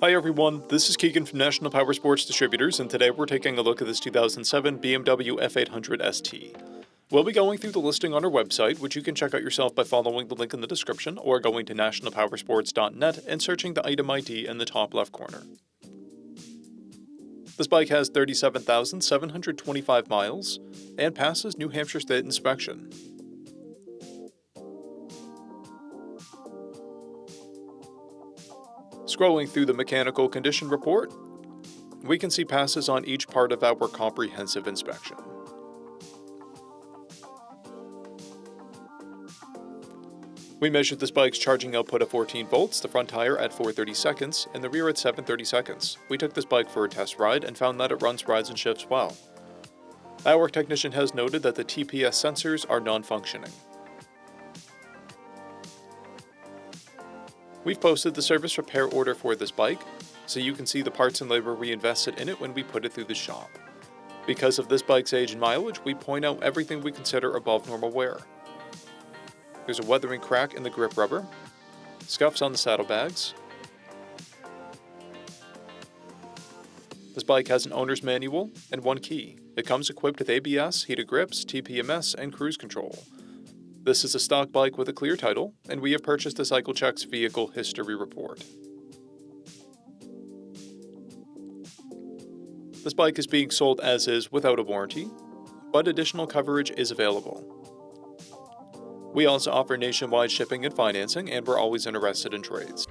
Hi everyone, this is Keegan from National Powersports Distributors, and today we're taking a look at this 2007 BMW F800ST. We'll be going through the listing on our website, which you can check out yourself by following the link in the description or going to nationalpowersports.net and searching the item ID in the top left corner. This bike has 37,725 miles and passes New Hampshire State inspection. Scrolling through the mechanical condition report, we can see passes on each part of our comprehensive inspection. We measured this bike's charging output at 14 volts, the front tire at 430 seconds, and the rear at 730 seconds. We took this bike for a test ride and found that it runs, rides, and shifts well. Our technician has noted that the TPS sensors are non-functioning. We've posted the service repair order for this bike, so you can see the parts and labor we invested in it when we put it through the shop. Because of this bike's age and mileage, we point out everything we consider above normal wear. There's a weathering crack in the grip rubber, scuffs on the saddlebags. This bike has an owner's manual and one key. It comes equipped with ABS, heated grips, TPMS, and cruise control. This is a stock bike with a clear title, and we have purchased the CycleCheck's vehicle history report. This bike is being sold as is without a warranty, but additional coverage is available. We also offer nationwide shipping and financing, and we're always interested in trades.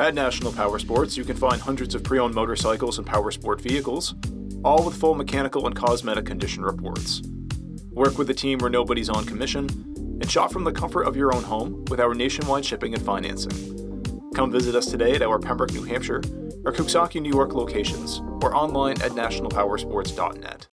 At National Powersports, you can find hundreds of pre-owned motorcycles and powersport vehicles, all with full mechanical and cosmetic condition reports. Work with a team where nobody's on commission, and shop from the comfort of your own home with our nationwide shipping and financing. Come visit us today at our Pembroke, New Hampshire, or Coxsackie, New York locations, or online at nationalpowersports.net.